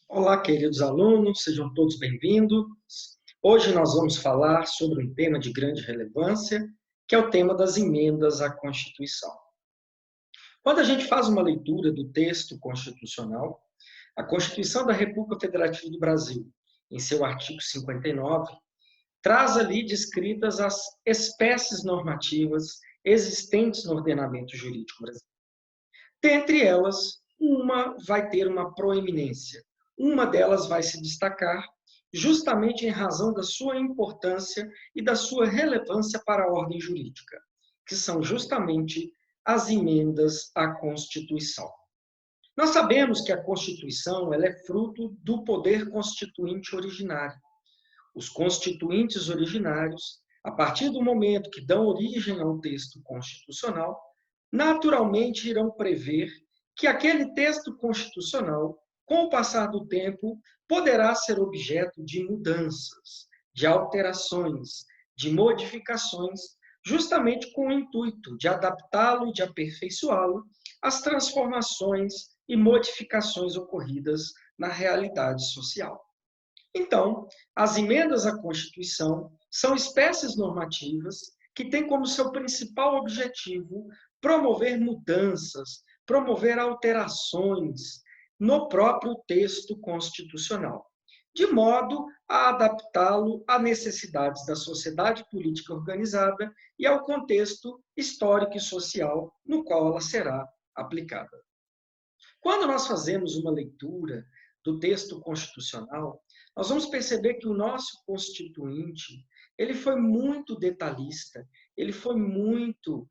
Olá, queridos alunos, sejam todos bem-vindos. Hoje nós vamos falar sobre um tema de grande relevância, que é o tema das emendas à Constituição. Quando a gente faz uma leitura do texto constitucional, a Constituição da República Federativa do Brasil, em seu artigo 59, traz ali descritas as espécies normativas existentes no ordenamento jurídico brasileiro. Dentre elas, uma vai ter uma proeminência. Uma delas vai se destacar justamente em razão da sua importância e da sua relevância para a ordem jurídica, que são justamente as emendas à Constituição. Nós sabemos que a Constituição ela é fruto do poder constituinte originário. Os constituintes originários, a partir do momento que dão origem ao texto constitucional, naturalmente irão prever que aquele texto constitucional, com o passar do tempo, poderá ser objeto de mudanças, de alterações, de modificações, justamente com o intuito de adaptá-lo e de aperfeiçoá-lo às transformações e modificações ocorridas na realidade social. Então, as emendas à Constituição são espécies normativas que têm como seu principal objetivo promover mudanças, promover alterações no próprio texto constitucional, de modo a adaptá-lo às necessidades da sociedade política organizada e ao contexto histórico e social no qual ela será aplicada. Quando nós fazemos uma leitura do texto constitucional, nós vamos perceber que o nosso constituinte ele foi muito detalhista, ele foi muito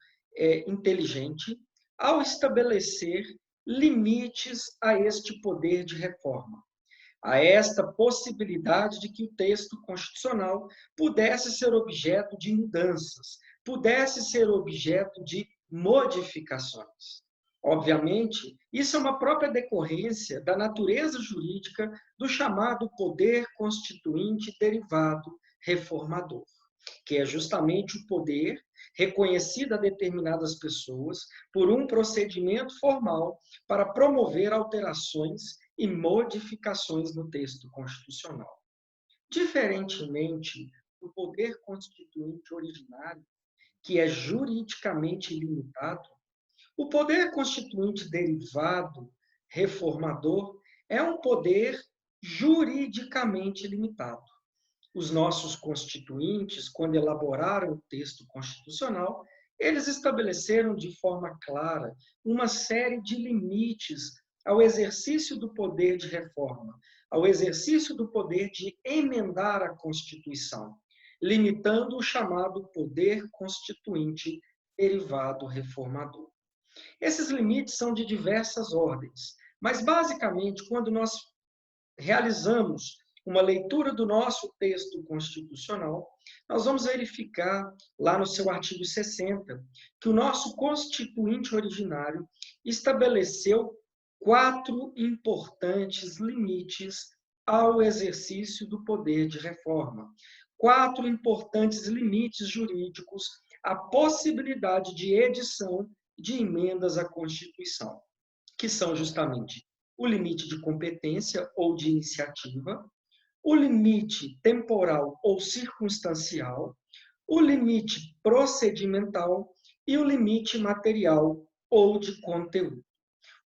inteligente ao estabelecer limites a este poder de reforma, a esta possibilidade de que o texto constitucional pudesse ser objeto de mudanças, pudesse ser objeto de modificações. Obviamente, isso é uma própria decorrência da natureza jurídica do chamado poder constituinte derivado reformador, que é justamente o poder reconhecido a determinadas pessoas por um procedimento formal para promover alterações e modificações no texto constitucional. Diferentemente do poder constituinte originário, que é juridicamente limitado, o poder constituinte derivado reformador é um poder juridicamente limitado. Os nossos constituintes, quando elaboraram o texto constitucional, eles estabeleceram de forma clara uma série de limites ao exercício do poder de reforma, ao exercício do poder de emendar a Constituição, limitando o chamado poder constituinte derivado reformador. Esses limites são de diversas ordens, mas basicamente, quando nós realizamos uma leitura do nosso texto constitucional, nós vamos verificar lá no seu artigo 60 que o nosso constituinte originário estabeleceu 4 importantes limites ao exercício do poder de reforma. 4 importantes limites jurídicos à possibilidade de edição de emendas à Constituição, que são justamente o limite de competência ou de iniciativa, o limite temporal ou circunstancial, o limite procedimental e o limite material ou de conteúdo.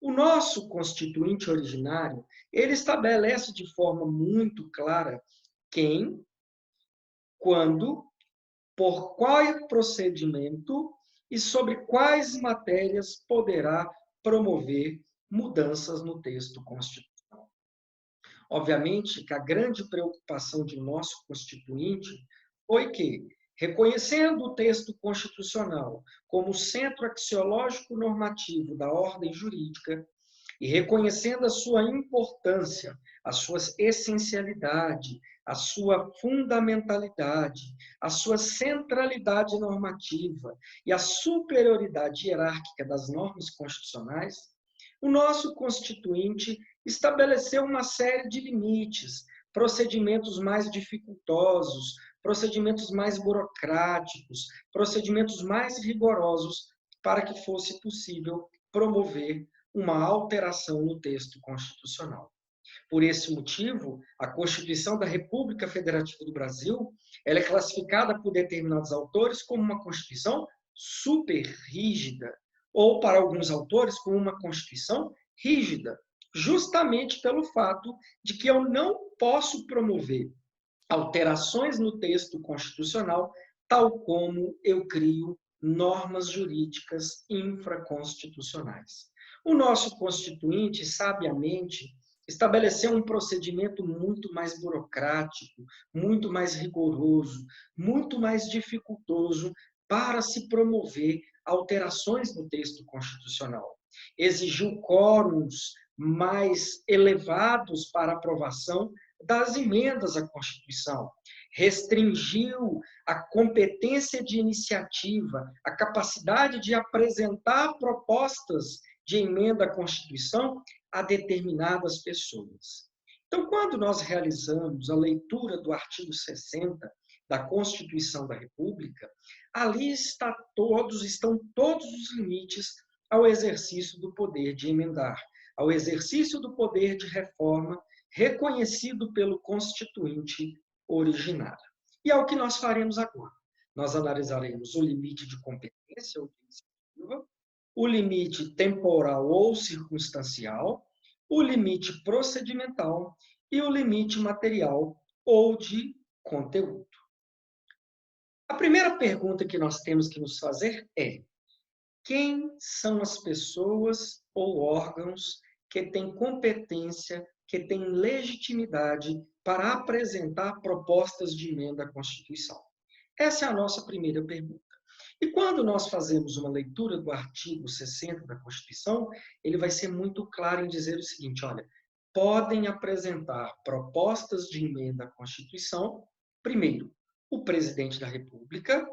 O nosso constituinte originário, ele estabelece de forma muito clara quem, quando, por qual procedimento e sobre quais matérias poderá promover mudanças no texto constitucional. Obviamente que a grande preocupação de nosso constituinte foi que, reconhecendo o texto constitucional como centro axiológico normativo da ordem jurídica e reconhecendo a sua importância, a sua essencialidade, a sua fundamentalidade, a sua centralidade normativa e a superioridade hierárquica das normas constitucionais, o nosso constituinte estabeleceu uma série de limites, procedimentos mais dificultosos, procedimentos mais burocráticos, procedimentos mais rigorosos para que fosse possível promover uma alteração no texto constitucional. Por esse motivo, a Constituição da República Federativa do Brasil, ela é classificada por determinados autores como uma Constituição super rígida, ou para alguns autores como uma Constituição rígida, justamente pelo fato de que eu não posso promover alterações no texto constitucional, tal como eu crio normas jurídicas infraconstitucionais. O nosso Constituinte, sabiamente, estabeleceu um procedimento muito mais burocrático, muito mais rigoroso, muito mais dificultoso para se promover alterações no texto constitucional. Exigiu quórums mais elevados para aprovação das emendas à Constituição, restringiu a competência de iniciativa, a capacidade de apresentar propostas de emenda à Constituição a determinadas pessoas. Então, quando nós realizamos a leitura do artigo 60 da Constituição da República, ali estão todos os limites ao exercício do poder de emendar, ao exercício do poder de reforma reconhecido pelo Constituinte originário. E é o que nós faremos agora. Nós analisaremos o limite de competência ou de iniciativa, o limite temporal ou circunstancial, o limite procedimental e o limite material ou de conteúdo. A primeira pergunta que nós temos que nos fazer é: quem são as pessoas ou órgãos que têm competência, que têm legitimidade para apresentar propostas de emenda à Constituição? Essa é a nossa primeira pergunta. E quando nós fazemos uma leitura do artigo 60 da Constituição, ele vai ser muito claro em dizer o seguinte: olha, podem apresentar propostas de emenda à Constituição, primeiro, o presidente da República,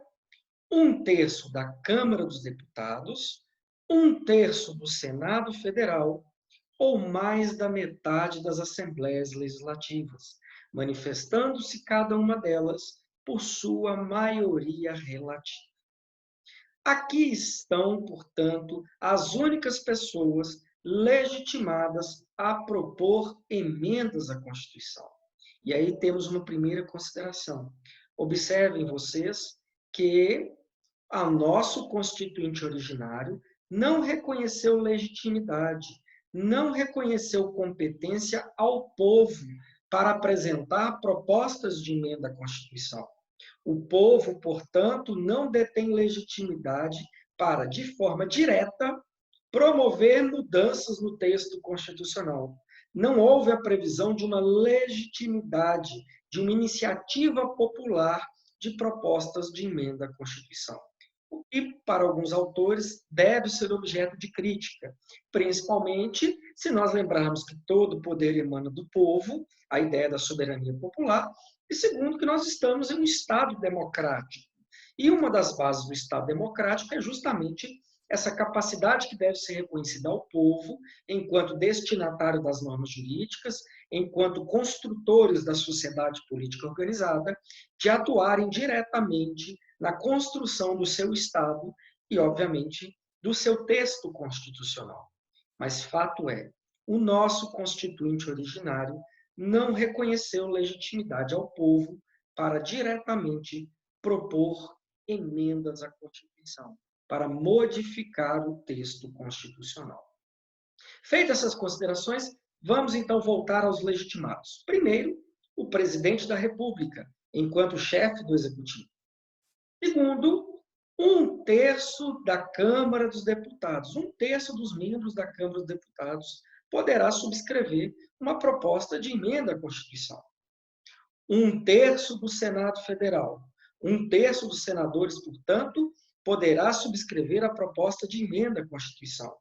1/3 da Câmara dos Deputados, 1/3 do Senado Federal ou mais da metade das Assembleias Legislativas, manifestando-se cada uma delas por sua maioria relativa. Aqui estão, portanto, as únicas pessoas legitimadas a propor emendas à Constituição. E aí temos uma primeira consideração. Observem vocês que o nosso Constituinte originário não reconheceu legitimidade, não reconheceu competência ao povo para apresentar propostas de emenda à Constituição. O povo, portanto, não detém legitimidade para, de forma direta, promover mudanças no texto constitucional. Não houve a previsão de uma legitimidade, de uma iniciativa popular de propostas de emenda à Constituição. O que, para alguns autores, deve ser objeto de crítica, principalmente se nós lembrarmos que todo poder emana do povo, a ideia da soberania popular, e segundo, que nós estamos em um Estado democrático. E uma das bases do Estado democrático é justamente essa capacidade que deve ser reconhecida ao povo, enquanto destinatário das normas jurídicas, enquanto construtores da sociedade política organizada, de atuarem diretamente na construção do seu Estado e, obviamente, do seu texto constitucional. Mas fato é, o nosso Constituinte originário não reconheceu legitimidade ao povo para diretamente propor emendas à Constituição, para modificar o texto constitucional. Feitas essas considerações, vamos então voltar aos legitimados. Primeiro, o presidente da República, enquanto chefe do Executivo. Segundo, 1/3 da Câmara dos Deputados, 1/3 dos membros da Câmara dos Deputados poderá subscrever uma proposta de emenda à Constituição. 1/3 do Senado Federal, 1/3 dos senadores, portanto, poderá subscrever a proposta de emenda à Constituição.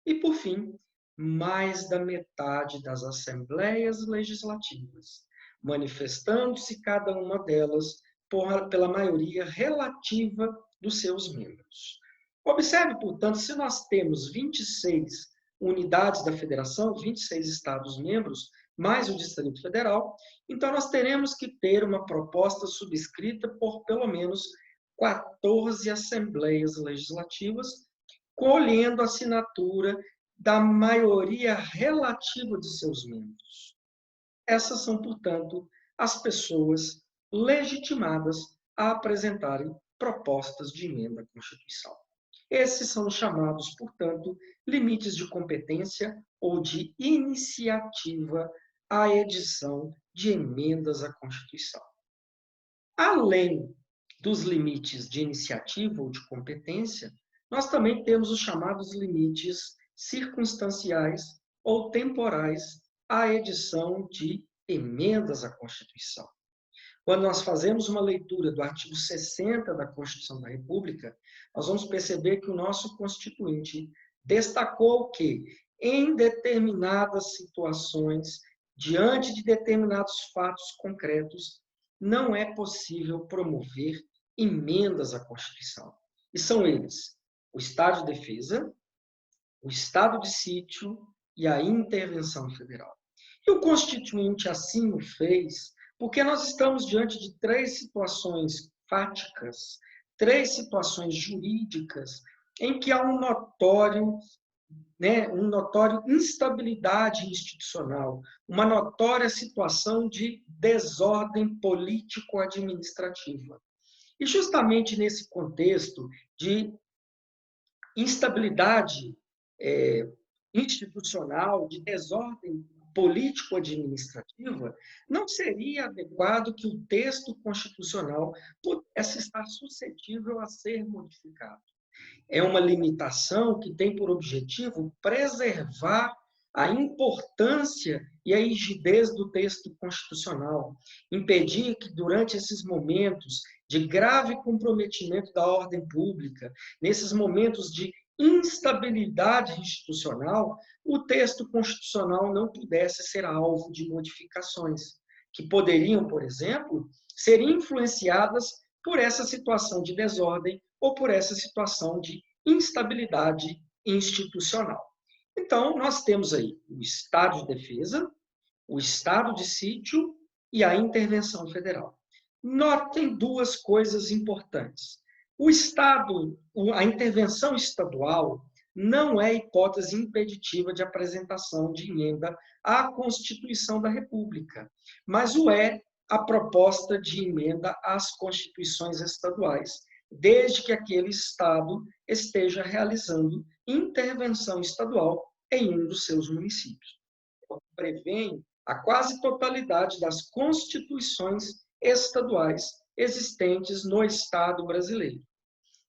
E, por fim, mais da metade das Assembleias Legislativas, manifestando-se cada uma delas pela maioria relativa dos seus membros. Observe, portanto, se nós temos 26 unidades da federação, 26 estados-membros, mais o Distrito Federal, então nós teremos que ter uma proposta subscrita por pelo menos 14 assembleias legislativas, colhendo a assinatura da maioria relativa de seus membros. Essas são, portanto, as pessoas legitimadas a apresentarem propostas de emenda à Constituição. Esses são os chamados, portanto, limites de competência ou de iniciativa à edição de emendas à Constituição. Além dos limites de iniciativa ou de competência, nós também temos os chamados limites circunstanciais ou temporais à edição de emendas à Constituição. Quando nós fazemos uma leitura do artigo 60 da Constituição da República, nós vamos perceber que o nosso Constituinte destacou que, em determinadas situações, diante de determinados fatos concretos, não é possível promover emendas à Constituição. E são eles: o estado de defesa, o estado de sítio e a intervenção federal. E o Constituinte assim o fez porque nós estamos diante de três situações fáticas, três situações jurídicas em que há um notório instabilidade institucional, uma notória situação de desordem político-administrativa. E justamente nesse contexto de instabilidade institucional, de desordem político-administrativa, não seria adequado que o texto constitucional pudesse estar suscetível a ser modificado. É uma limitação que tem por objetivo preservar a importância e a rigidez do texto constitucional, impedir que, durante esses momentos de grave comprometimento da ordem pública, nesses momentos de instabilidade institucional, o texto constitucional não pudesse ser alvo de modificações, que poderiam, por exemplo, ser influenciadas por essa situação de desordem ou por essa situação de instabilidade institucional. Então, nós temos aí o estado de defesa, o estado de sítio e a intervenção federal. Notem duas coisas importantes. O Estado, a intervenção estadual, não é hipótese impeditiva de apresentação de emenda à Constituição da República, mas o é a proposta de emenda às constituições estaduais, desde que aquele Estado esteja realizando intervenção estadual em um dos seus municípios. Prevê a quase totalidade das constituições estaduais existentes no Estado brasileiro.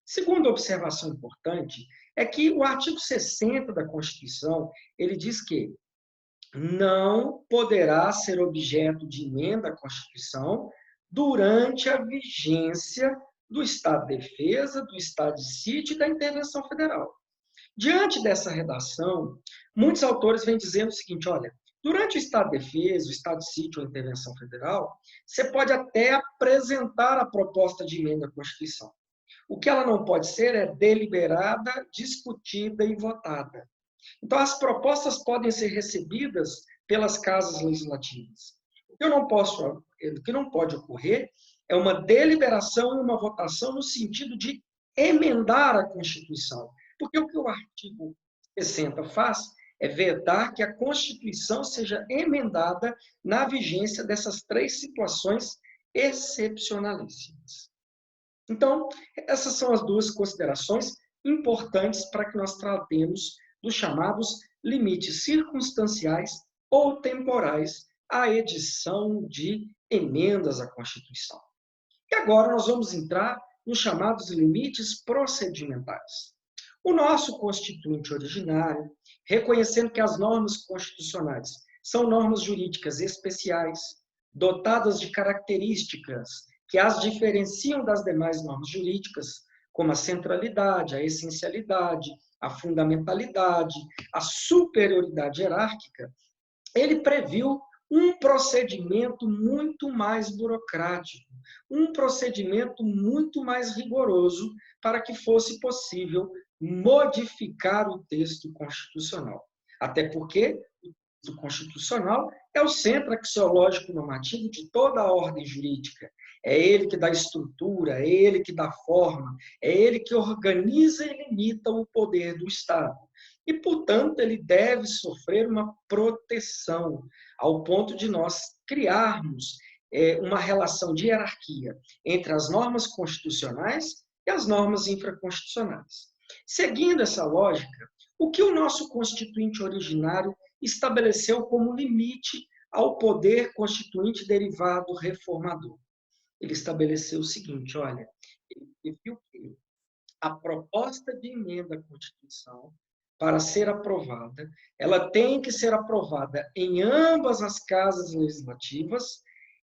Segunda observação importante é que o artigo 60 da Constituição, ele diz que não poderá ser objeto de emenda à Constituição durante a vigência do estado de defesa, do estado de sítio e da intervenção federal. Diante dessa redação, muitos autores vêm dizendo o seguinte: olha, durante o estado de defesa, o estado de sítio ou intervenção federal, você pode até apresentar a proposta de emenda à Constituição. O que ela não pode ser é deliberada, discutida e votada. Então, as propostas podem ser recebidas pelas casas legislativas. O que não pode ocorrer é uma deliberação e uma votação no sentido de emendar a Constituição. Porque o que o artigo 60 faz é vedar que a Constituição seja emendada na vigência dessas três situações excepcionalíssimas. Então, essas são as duas considerações importantes para que nós tratemos dos chamados limites circunstanciais ou temporais à edição de emendas à Constituição. E agora nós vamos entrar nos chamados limites procedimentais. O nosso Constituinte originário, reconhecendo que as normas constitucionais são normas jurídicas especiais, dotadas de características que as diferenciam das demais normas jurídicas, como a centralidade, a essencialidade, a fundamentalidade, a superioridade hierárquica, ele previu um procedimento muito mais burocrático, um procedimento muito mais rigoroso para que fosse possível modificar o texto constitucional. Até porque o texto constitucional é o centro axiológico normativo de toda a ordem jurídica. É ele que dá estrutura, é ele que dá forma, é ele que organiza e limita o poder do Estado. e, portanto, ele deve sofrer uma proteção, ao ponto de nós criarmos uma relação de hierarquia entre as normas constitucionais e as normas infraconstitucionais. Seguindo essa lógica, o que o nosso Constituinte originário estabeleceu como limite ao poder constituinte derivado reformador? Ele estabeleceu o seguinte, olha, ele viu que a proposta de emenda à Constituição, para ser aprovada, ela tem que ser aprovada em ambas as casas legislativas,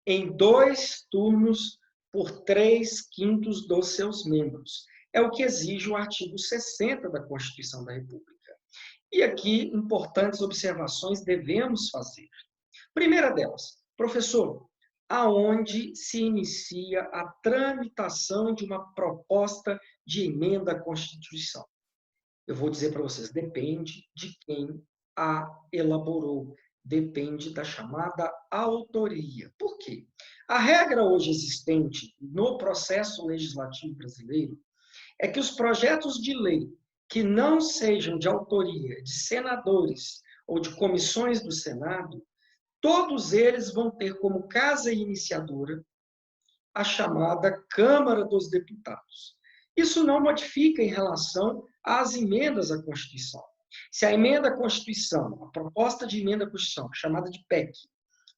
em 2 turnos por 3/5 dos seus membros. É o que exige o artigo 60 da Constituição da República. E aqui, importantes observações devemos fazer. Primeira delas, professor, aonde se inicia a tramitação de uma proposta de emenda à Constituição? Eu vou dizer para vocês, depende de quem a elaborou, depende da chamada autoria. Por quê? A regra hoje existente no processo legislativo brasileiro é que os projetos de lei que não sejam de autoria de senadores ou de comissões do Senado, todos eles vão ter como casa iniciadora a chamada Câmara dos Deputados. Isso não modifica em relação às emendas à Constituição. Se a emenda à Constituição, a proposta de emenda à Constituição, chamada de PEC,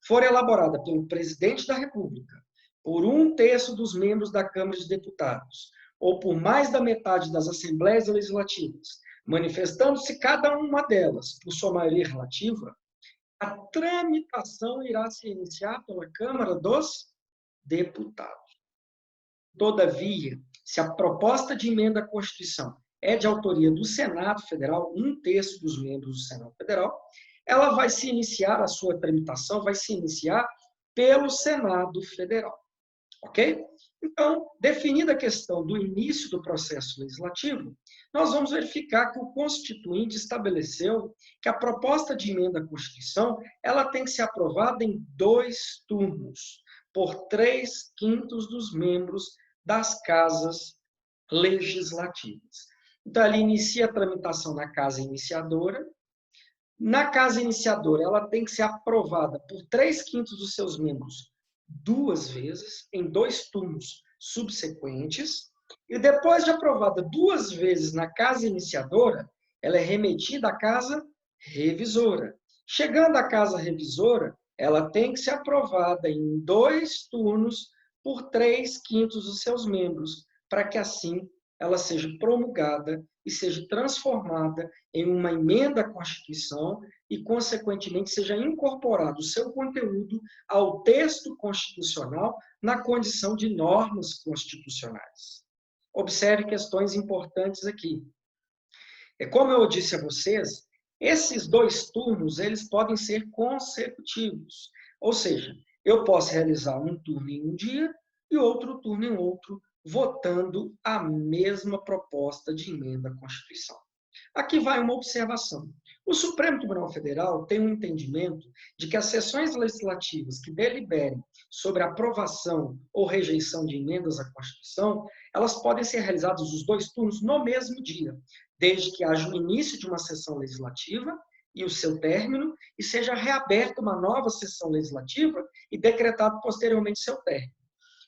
for elaborada pelo presidente da República, por 1/3 dos membros da Câmara de Deputados, ou por mais da metade das Assembleias Legislativas, manifestando-se cada uma delas por sua maioria relativa, a tramitação irá se iniciar pela Câmara dos Deputados. Todavia, se a proposta de emenda à Constituição é de autoria do Senado Federal, 1/3 dos membros do Senado Federal, ela vai se iniciar, a sua tramitação vai se iniciar pelo Senado Federal. Ok? Então, definida a questão do início do processo legislativo, nós vamos verificar que o Constituinte estabeleceu que a proposta de emenda à Constituição ela tem que ser aprovada em 2 turnos, por 3/5 dos membros das casas legislativas. Então, ela inicia a tramitação na casa iniciadora. Na casa iniciadora, ela tem que ser aprovada por 3/5 dos seus membros 2 vezes, em 2 turnos subsequentes, e depois de aprovada 2 vezes na casa iniciadora, ela é remetida à casa revisora. Chegando à casa revisora, ela tem que ser aprovada em 2 turnos por 3/5 dos seus membros, para que assim ela seja promulgada e seja transformada em uma emenda à Constituição e, consequentemente, seja incorporado o seu conteúdo ao texto constitucional na condição de normas constitucionais. Observe questões importantes aqui. Como eu disse a vocês, esses 2 turnos eles podem ser consecutivos. Ou seja, eu posso realizar um turno em um dia e outro turno em outro, votando a mesma proposta de emenda à Constituição. Aqui vai uma observação. O Supremo Tribunal Federal tem um entendimento de que as sessões legislativas que deliberem sobre a aprovação ou rejeição de emendas à Constituição, elas podem ser realizadas os 2 turnos no mesmo dia, desde que haja o início de uma sessão legislativa e o seu término, e seja reaberta uma nova sessão legislativa e decretado posteriormente seu término.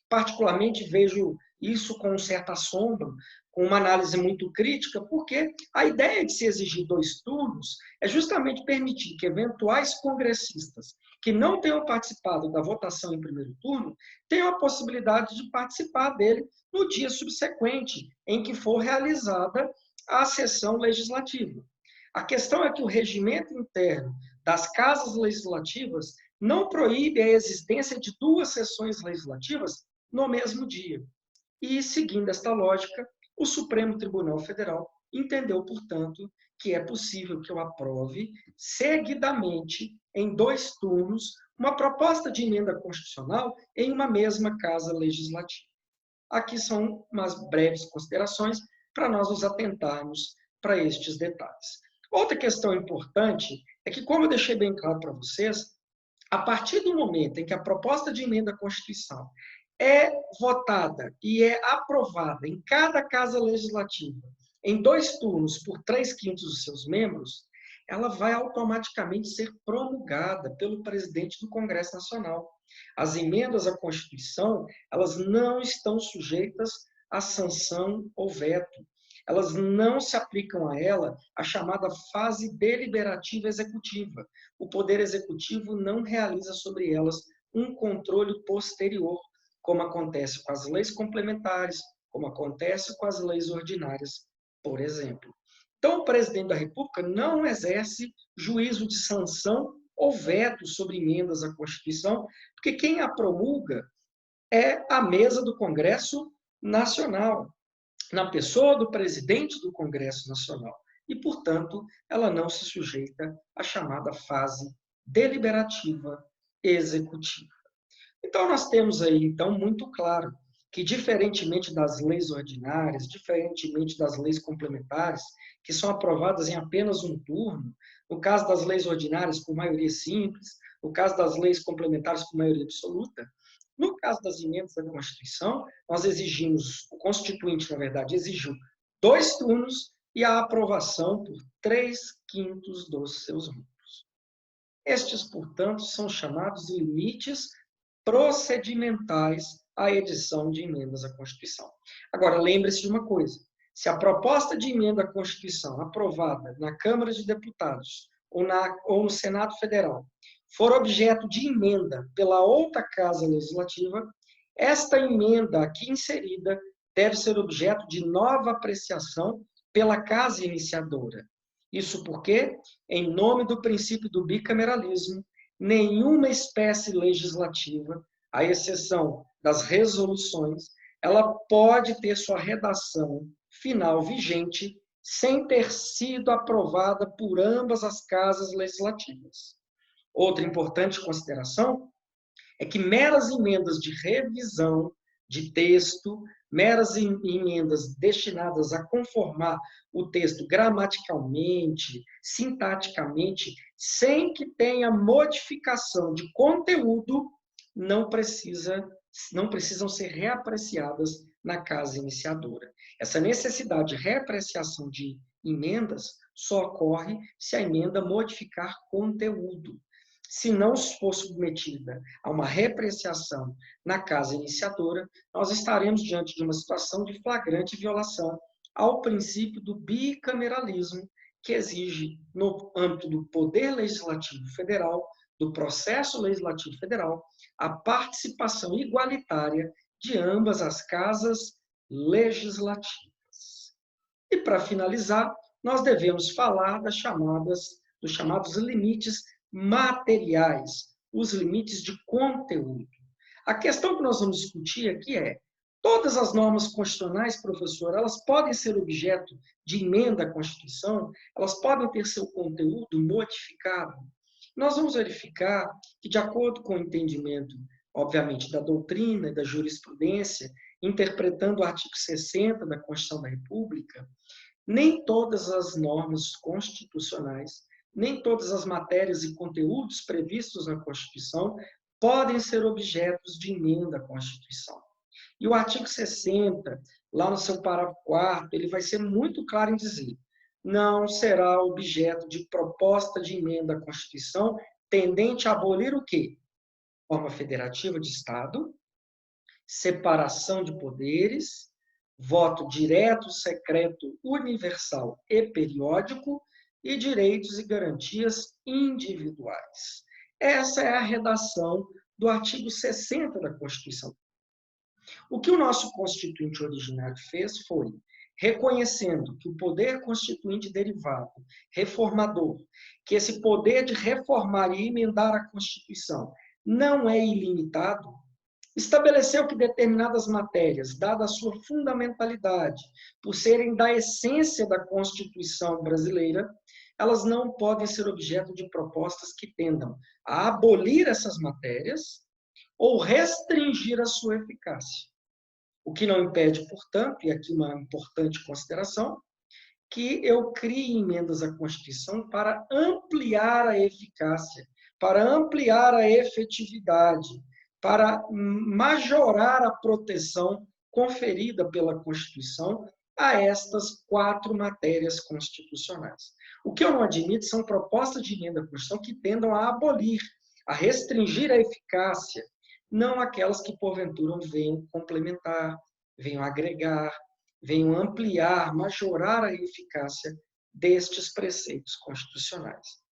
Particularmente, vejo isso com um certo assombro, com uma análise muito crítica, porque a ideia de se exigir 2 turnos é justamente permitir que eventuais congressistas que não tenham participado da votação em primeiro turno tenham a possibilidade de participar dele no dia subsequente, em que for realizada a sessão legislativa. A questão é que o regimento interno das casas legislativas não proíbe a existência de 2 sessões legislativas no mesmo dia. E, seguindo esta lógica, o Supremo Tribunal Federal entendeu, portanto, que é possível que eu aprove seguidamente, em 2 turnos, uma proposta de emenda constitucional em uma mesma casa legislativa. Aqui são umas breves considerações para nós nos atentarmos para estes detalhes. Outra questão importante é que, como eu deixei bem claro para vocês, a partir do momento em que a proposta de emenda à Constituição é votada e é aprovada em cada casa legislativa em 2 turnos por 3/5 dos seus membros, ela vai automaticamente ser promulgada pelo presidente do Congresso Nacional. As emendas à Constituição, elas não estão sujeitas a sanção ou veto. Elas não se aplicam a ela a chamada fase deliberativa executiva. O Poder Executivo não realiza sobre elas um controle posterior, como acontece com as leis complementares, como acontece com as leis ordinárias, por exemplo. Então, o presidente da República não exerce juízo de sanção ou veto sobre emendas à Constituição, porque quem a promulga é a mesa do Congresso Nacional, na pessoa do presidente do Congresso Nacional. E, portanto, ela não se sujeita à chamada fase deliberativa executiva. Então, nós temos aí, então, muito claro que, diferentemente das leis ordinárias, diferentemente das leis complementares, que são aprovadas em apenas um turno, no caso das leis ordinárias por maioria simples, no caso das leis complementares por maioria absoluta, no caso das emendas à Constituição, nós exigimos, o Constituinte, na verdade, exigiu 2 turnos e a aprovação por 3/5 dos seus membros. Estes, portanto, são chamados limites procedimentais à edição de emendas à Constituição. Agora, lembre-se de uma coisa: se a proposta de emenda à Constituição aprovada na Câmara de Deputados ou no Senado Federal for objeto de emenda pela outra Casa Legislativa, esta emenda aqui inserida deve ser objeto de nova apreciação pela Casa Iniciadora. Isso porque, em nome do princípio do bicameralismo, nenhuma espécie legislativa, à exceção das resoluções, ela pode ter sua redação final vigente sem ter sido aprovada por ambas as casas legislativas. Outra importante consideração é que meras emendas de revisão de texto, meras emendas destinadas a conformar o texto gramaticalmente, sintaticamente, sem que tenha modificação de conteúdo, não precisam ser reapreciadas na Casa Iniciadora. Essa necessidade de reapreciação de emendas só ocorre se a emenda modificar conteúdo. Se não for submetida a uma reapreciação na Casa Iniciadora, nós estaremos diante de uma situação de flagrante violação ao princípio do bicameralismo, que exige, no âmbito do Poder Legislativo Federal, do processo legislativo federal, a participação igualitária de ambas as casas legislativas. E, para finalizar, nós devemos falar dos chamados limites materiais, os limites de conteúdo. A questão que nós vamos discutir aqui é: todas as normas constitucionais, professor, elas podem ser objeto de emenda à Constituição? Elas podem ter seu conteúdo modificado? Nós vamos verificar que, de acordo com o entendimento, obviamente, da doutrina e da jurisprudência, interpretando o artigo 60 da Constituição da República, nem todas as normas constitucionais, nem todas as matérias e conteúdos previstos na Constituição podem ser objetos de emenda à Constituição. E o artigo 60, lá no seu parágrafo 4º, ele vai ser muito claro em dizer: não será objeto de proposta de emenda à Constituição tendente a abolir o quê? Forma federativa de Estado, separação de poderes, voto direto, secreto, universal e periódico, e direitos e garantias individuais. Essa é a redação do artigo 60 da Constituição. O que o nosso Constituinte originário fez foi, reconhecendo que o poder constituinte derivado, reformador, que esse poder de reformar e emendar a Constituição não é ilimitado, estabeleceu que determinadas matérias, dada a sua fundamentalidade, por serem da essência da Constituição brasileira, elas não podem ser objeto de propostas que tendam a abolir essas matérias ou restringir a sua eficácia. O que não impede, portanto, e aqui uma importante consideração, que eu crie emendas à Constituição para ampliar a eficácia, para ampliar a efetividade, para majorar a proteção conferida pela Constituição a estas 4 matérias constitucionais. O que eu não admito são propostas de emenda à Constituição que tendam a abolir, a restringir a eficácia, não aquelas que, porventura, venham complementar, venham agregar, venham ampliar, majorar a eficácia destes preceitos constitucionais.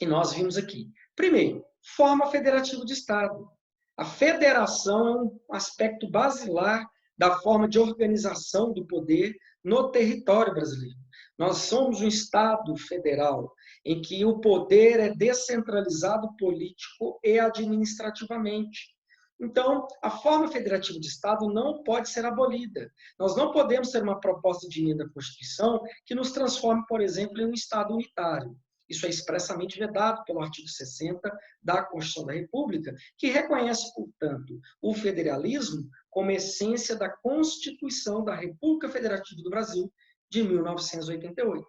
E nós vimos aqui, primeiro, forma federativa de Estado. A federação é um aspecto basilar da forma de organização do poder no território brasileiro. Nós somos um Estado federal, em que o poder é descentralizado político e administrativamente. Então, a forma federativa de Estado não pode ser abolida. Nós não podemos ter uma proposta de emenda à Constituição que nos transforme, por exemplo, em um Estado unitário. Isso é expressamente vedado pelo artigo 60 da Constituição da República, que reconhece, portanto, o federalismo como essência da Constituição da República Federativa do Brasil de 1988.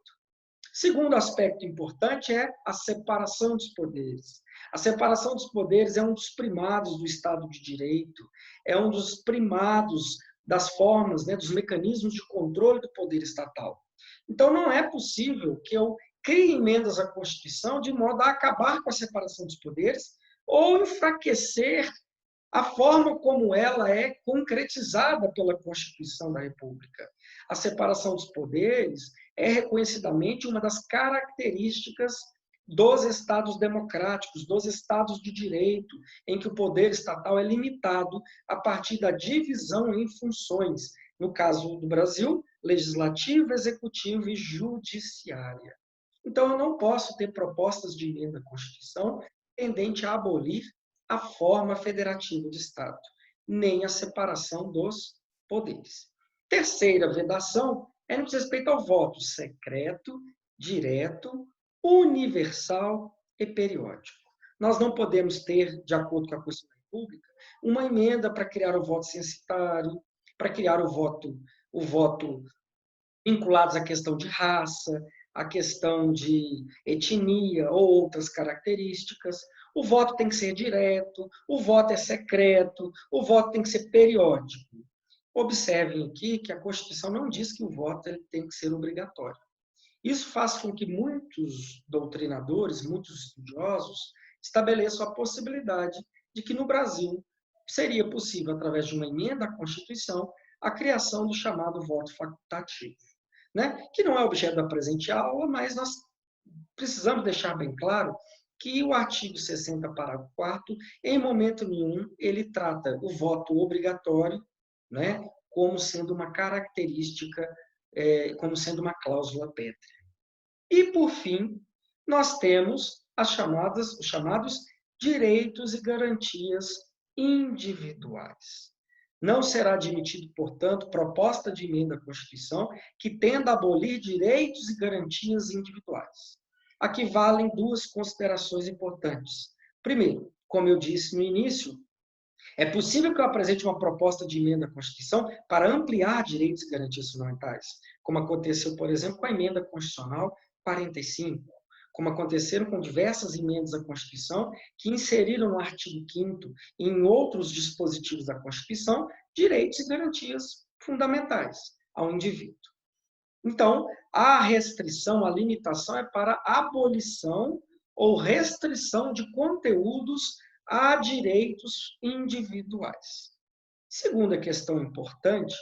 Segundo aspecto importante é a separação dos poderes. A separação dos poderes é um dos primados do Estado de Direito, é um dos primados das formas, dos mecanismos de controle do poder estatal. Então, não é possível que eu crie emendas à Constituição de modo a acabar com a separação dos poderes ou enfraquecer a forma como ela é concretizada pela Constituição da República. A separação dos poderes é reconhecidamente uma das características dos Estados democráticos, dos Estados de direito, em que o poder estatal é limitado a partir da divisão em funções, no caso do Brasil, legislativa, executiva e judiciária. Então, eu não posso ter propostas de emenda à Constituição tendente a abolir a forma federativa de Estado, nem a separação dos poderes. Terceira vedação é no que diz respeito ao voto secreto, direto, universal e periódico. Nós não podemos ter, de acordo com a Constituição da República, uma emenda para criar o voto censitário, para criar o voto vinculados à questão de raça, à questão de etnia ou outras características. O voto tem que ser direto, o voto é secreto, o voto tem que ser periódico. Observem aqui que a Constituição não diz que o voto tem que ser obrigatório. Isso faz com que muitos doutrinadores, muitos estudiosos, estabeleçam a possibilidade de que no Brasil seria possível, através de uma emenda à Constituição, a criação do chamado voto facultativo, que não é objeto da presente aula, mas nós precisamos deixar bem claro que o artigo 60, parágrafo 4º, em momento nenhum, ele trata o voto obrigatório como sendo uma característica, como sendo uma cláusula pétrea. E, por fim, nós temos os chamados direitos e garantias individuais. Não será admitido, portanto, proposta de emenda à Constituição que tenda a abolir direitos e garantias individuais. Aqui valem 2 considerações importantes. Primeiro, como eu disse no início, é possível que eu apresente uma proposta de emenda à Constituição para ampliar direitos e garantias fundamentais, como aconteceu, por exemplo, com a emenda constitucional 45, como aconteceram com diversas emendas à Constituição que inseriram no artigo 5º e em outros dispositivos da Constituição direitos e garantias fundamentais ao indivíduo. Então, a restrição, a limitação é para abolição ou restrição de conteúdos a direitos individuais. Segunda questão importante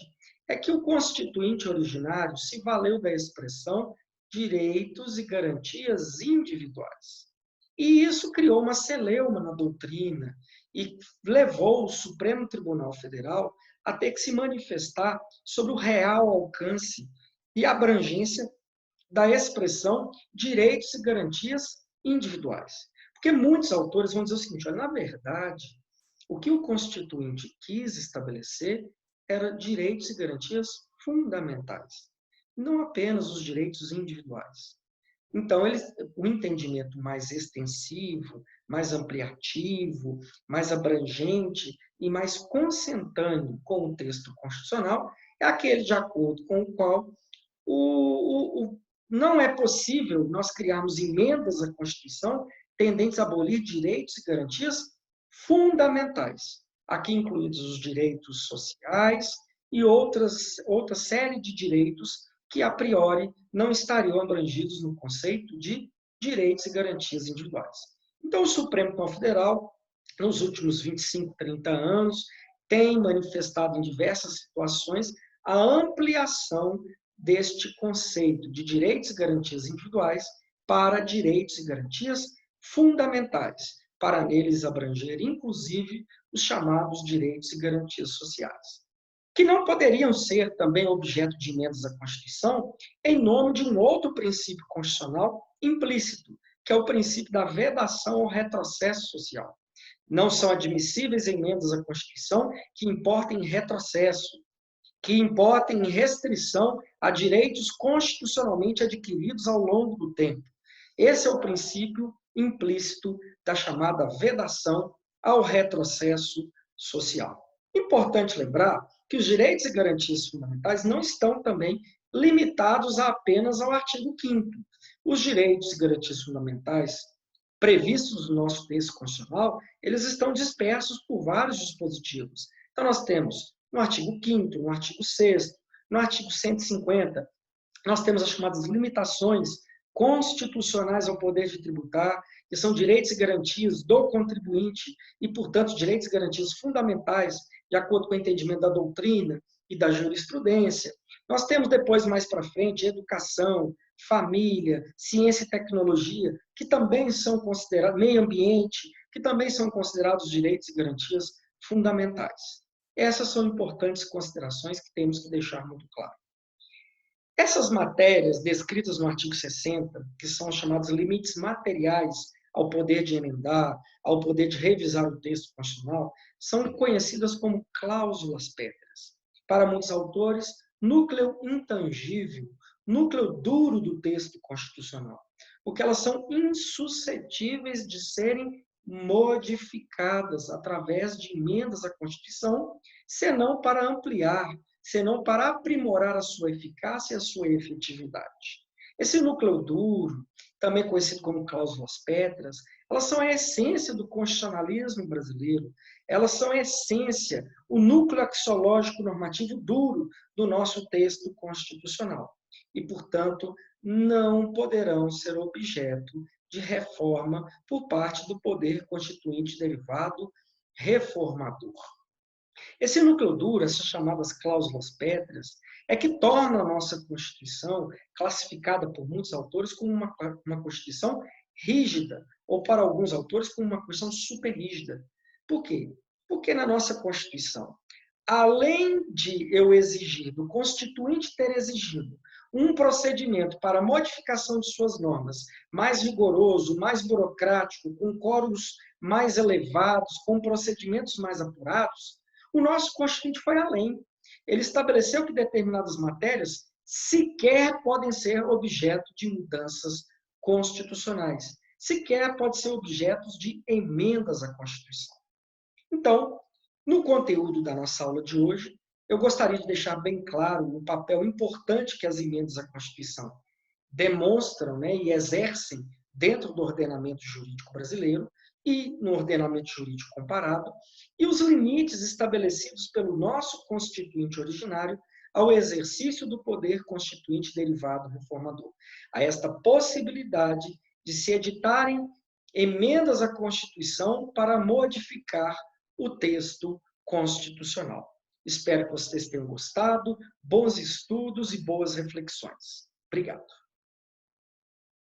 é que o constituinte originário se valeu da expressão direitos e garantias individuais. E isso criou uma celeuma na doutrina e levou o Supremo Tribunal Federal a ter que se manifestar sobre o real alcance e abrangência da expressão direitos e garantias individuais. Porque muitos autores vão dizer o seguinte, olha, na verdade, o que o Constituinte quis estabelecer era direitos e garantias fundamentais, não apenas os direitos individuais. Então, o entendimento mais extensivo, mais ampliativo, mais abrangente e mais consentâneo com o texto constitucional é aquele de acordo com o qual não é possível nós criarmos emendas à Constituição tendentes a abolir direitos e garantias fundamentais, aqui incluídos os direitos sociais, e outra série de direitos que, a priori, não estariam abrangidos no conceito de direitos e garantias individuais. Então, o Supremo Tribunal Federal, nos últimos 25, 30 anos, tem manifestado em diversas situações a ampliação deste conceito de direitos e garantias individuais para direitos e garantias fundamentais, para neles abranger, inclusive, os chamados direitos e garantias sociais, que não poderiam ser também objeto de emendas à Constituição em nome de um outro princípio constitucional implícito, que é o princípio da vedação ao retrocesso social. Não são admissíveis emendas à Constituição que importem retrocesso, que importem restrição a direitos constitucionalmente adquiridos ao longo do tempo. Esse é o princípio implícito da chamada vedação ao retrocesso social. Importante lembrar que os direitos e garantias fundamentais não estão também limitados apenas ao artigo 5º. Os direitos e garantias fundamentais previstos no nosso texto constitucional, eles estão dispersos por vários dispositivos. Então, nós temos no artigo 5º, no artigo 6º, no artigo 150, nós temos as chamadas limitações constitucionais ao poder de tributar, que são direitos e garantias do contribuinte e, portanto, direitos e garantias fundamentais, de acordo com o entendimento da doutrina e da jurisprudência. Nós temos depois, mais para frente, educação, família, ciência e tecnologia, que também são considerados, meio ambiente, que também são considerados direitos e garantias fundamentais. Essas são importantes considerações que temos que deixar muito claro. Essas matérias descritas no artigo 60, que são chamados limites materiais ao poder de emendar, ao poder de revisar o texto constitucional, são conhecidas como cláusulas pétreas. Para muitos autores, núcleo intangível, núcleo duro do texto constitucional, porque elas são insuscetíveis de serem modificadas através de emendas à Constituição, senão para ampliar, senão para aprimorar a sua eficácia e a sua efetividade. Esse núcleo duro, também conhecido como cláusulas pétreas, elas são a essência do constitucionalismo brasileiro, elas são a essência, o núcleo axiológico normativo duro do nosso texto constitucional. E, portanto, não poderão ser objeto de reforma por parte do poder constituinte derivado reformador. Esse núcleo duro, essas chamadas cláusulas pétreas, é que torna a nossa Constituição, classificada por muitos autores como uma Constituição rígida, ou para alguns autores como uma Constituição superrígida. Por quê? Porque na nossa Constituição, além de eu exigir, do Constituinte ter exigido, um procedimento para modificação de suas normas mais rigoroso, mais burocrático, com quóruns mais elevados, com procedimentos mais apurados, o nosso Constituinte foi além. Ele estabeleceu que determinadas matérias sequer podem ser objeto de mudanças constitucionais, sequer podem ser objeto de emendas à Constituição. Então, no conteúdo da nossa aula de hoje, eu gostaria de deixar bem claro o papel importante que as emendas à Constituição demonstram, e exercem dentro do ordenamento jurídico brasileiro e no ordenamento jurídico comparado, e os limites estabelecidos pelo nosso Constituinte originário ao exercício do poder constituinte derivado reformador, a esta possibilidade de se editarem emendas à Constituição para modificar o texto constitucional. Espero que vocês tenham gostado, bons estudos e boas reflexões. Obrigado.